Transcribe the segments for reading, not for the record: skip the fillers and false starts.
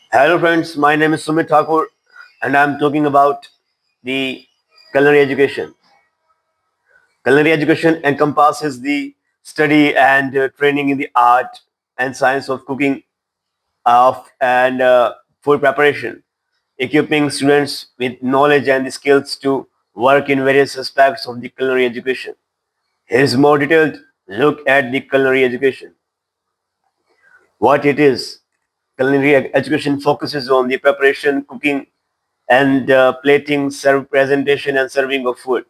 Hello, friends. My name is Sumit Thakur, and I'm talking about the culinary education. Culinary education encompasses the study and training in the art and science of cooking of and food preparation, equipping students with knowledge and the skills to work in various aspects of the culinary education. Here's a more detailed look at the culinary education. What it is. Culinary education focuses on the preparation, cooking, and plating, presentation, and serving of food.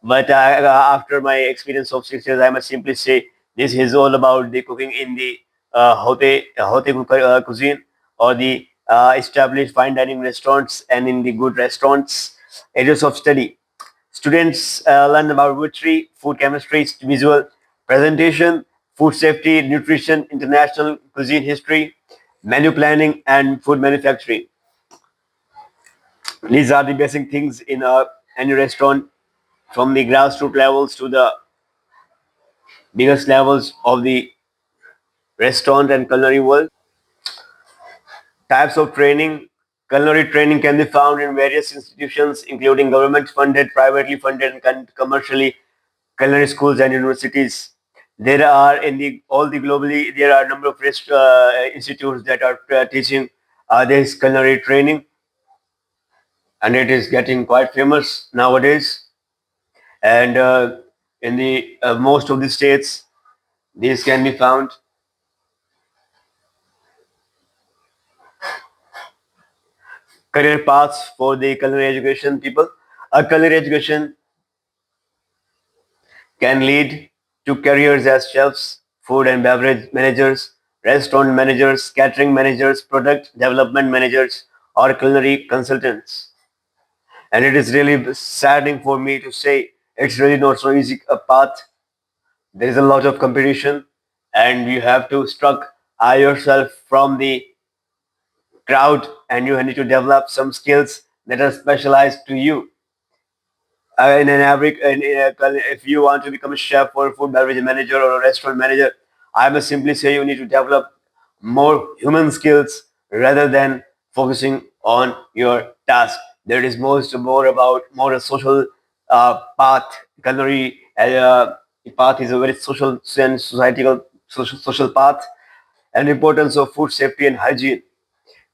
But after my experience of 6 years, I must simply say this is all about the cooking in the hote cuisine or the established fine dining restaurants and in the good restaurants. Areas of study. Students learn about butchery, food chemistry, visual presentation, food safety, nutrition, international cuisine history, menu planning, and food manufacturing. These are the basic things in any restaurant, from the grassroots levels to the biggest levels of the restaurant and culinary world. Types of training. Culinary training can be found in various institutions, including government funded, privately funded, and commercially culinary schools and universities. There are in the all the globally there are a number of institutes that are teaching this culinary training, and it is getting quite famous nowadays. And in the most of the states, these can be found. Career paths for the culinary education people. A culinary education can lead to careers as chefs, food and beverage managers, restaurant managers, catering managers, product development managers, or culinary consultants. And it is really saddening for me to say it's really not so easy a path. There is a lot of competition, and you have to struck yourself from the crowd, and you need to develop some skills that are specialized to you. In an average, if you want to become a chef or a food beverage manager or a restaurant manager, I must simply say you need to develop more human skills rather than focusing on your task. There is most more about more a social path. Culinary path is a very social and societal social path, and importance of food safety and hygiene.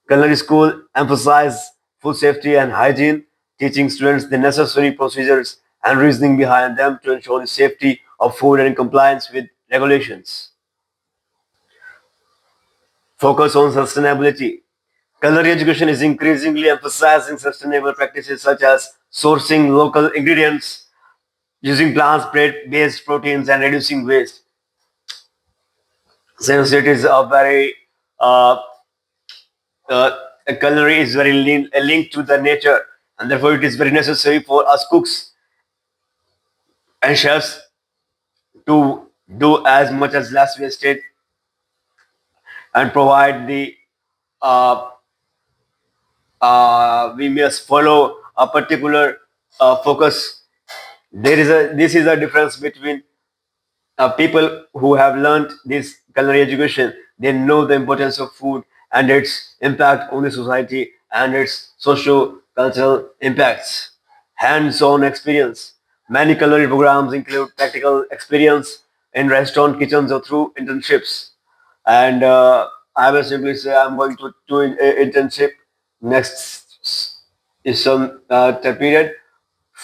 Culinary school emphasize food safety and hygiene, teaching students the necessary procedures and reasoning behind them to ensure the safety of food and compliance with regulations. Focus on sustainability. Culinary education is increasingly emphasizing sustainable practices such as sourcing local ingredients, using plant-based proteins, and reducing waste. Since it is a very uh, uh, culinary is very linked to the nature, and therefore it is very necessary for us cooks and chefs to do as much as less wastage and provide the uh, we must follow a particular focus. There is a this is a difference between people who have learned this culinary education. They know the importance of food and its impact on the society and its socio-cultural impacts. Hands-on experience. Many culinary programs include practical experience in restaurant kitchens or through internships. And I will simply say I'm going to do an internship next is some period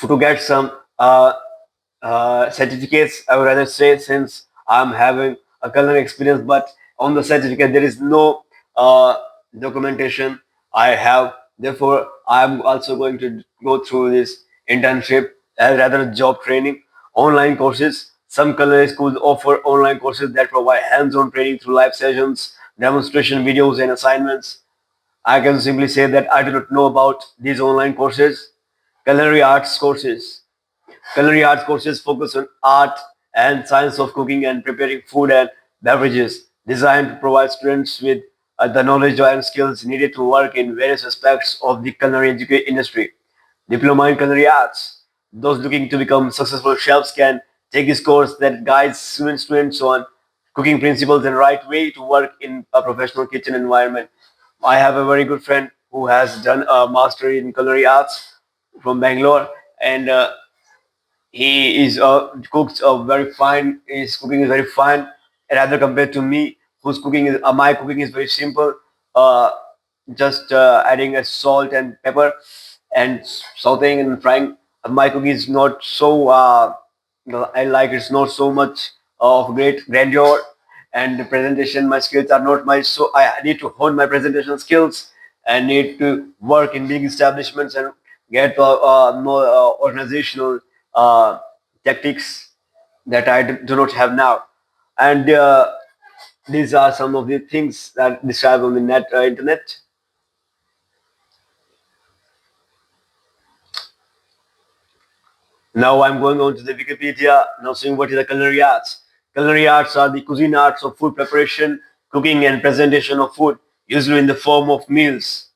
to get some certificates. I would rather say, since I'm having a culinary experience, but on the certificate there is no documentation I have. Therefore, I'm also going to go through this internship as rather job training, online courses. Some culinary schools offer online courses that provide hands-on training through live sessions, demonstration videos, and assignments. I can simply say that I do not know about these online courses. Culinary arts courses. Culinary arts courses focus on art and science of cooking and preparing food and beverages, designed to provide students with the knowledge and skills needed to work in various aspects of the culinary industry. Diploma in Culinary Arts. Those looking to become successful chefs can take this course that guides students on cooking principles and right way to work in a professional kitchen environment. I have a very good friend who has done a mastery in culinary arts from Bangalore, and he is cooks very fine. His cooking is very fine, rather compared to me, whose cooking is my cooking is very simple. Uh, just adding a salt and pepper and sauteing and frying. My cooking is not so. I like it's not so much of great grandeur and the presentation. My skills are not much, so I need to hone my presentation skills and need to work in big establishments and get more organizational uh, tactics that I do not have now. And these are some of the things that describe on the internet. Now I'm going on to the Wikipedia, now seeing what is the culinary arts. Culinary arts are the cuisine arts of food preparation, cooking, and presentation of food, usually in the form of meals.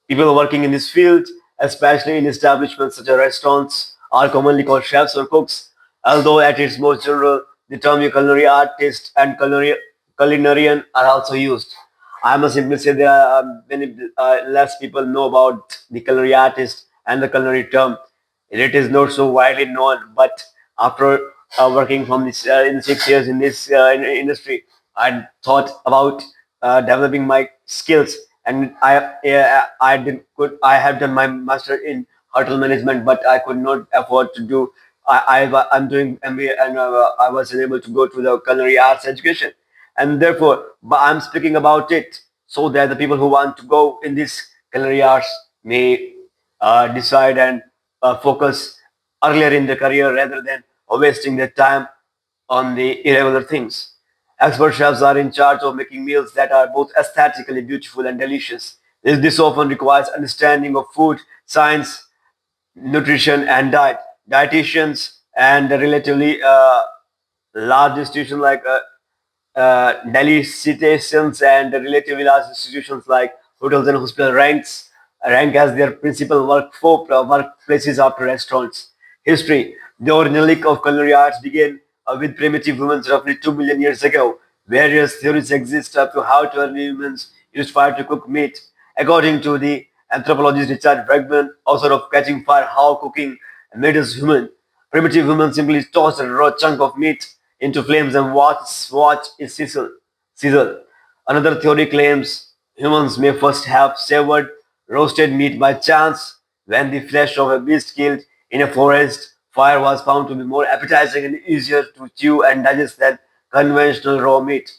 People working in this field, especially in establishments such as restaurants, are commonly called chefs or cooks, although at its most general, the term culinary artist and culinarian are also used. I must simply say there are many less people know about the culinary artist and the culinary term. It is not so widely known, but after working from this in 6 years in this industry, I thought about developing my skills, and I have done my master in hotel management, but I could not afford to do. I'm doing MBA, and I was unable to go to the culinary arts education, and therefore, but I'm speaking about it so that the people who want to go in this culinary arts may decide and focus earlier in the career rather than wasting their time on the irregular things. Expert chefs are in charge of making meals that are both aesthetically beautiful and delicious. This often requires understanding of food, science, nutrition, and diet. Dietitians and relatively large institutions like Delhi citizens and relatively large institutions like hotels and hospital rank as their principal workplaces after restaurants. History: the original of culinary arts began with primitive humans roughly 2 million years ago. Various theories exist as to how to early humans used fire to cook meat. According to the anthropologist Richard Bregman, author of Catching Fire: How Cooking Made Us Human, primitive humans simply tossed a raw chunk of meat into flames and watch it sizzle. Another theory claims humans may first have savored roasted meat by chance when the flesh of a beast killed in a forest fire was found to be more appetizing and easier to chew and digest than conventional raw meat.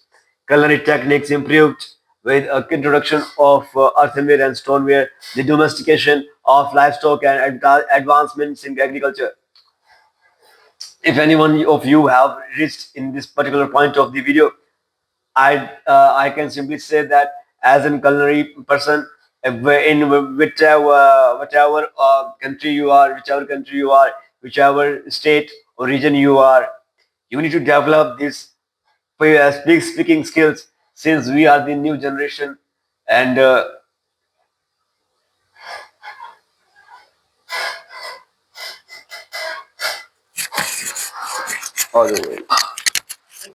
Culinary techniques improved with the introduction of earthenware and stoneware, the domestication of livestock, and advancements in agriculture. If anyone of you have reached in this particular point of the video, I can simply say that as a culinary person, in whichever country you are, whichever state or region you are, you need to develop this speaking skills since we are the new generation and all the way.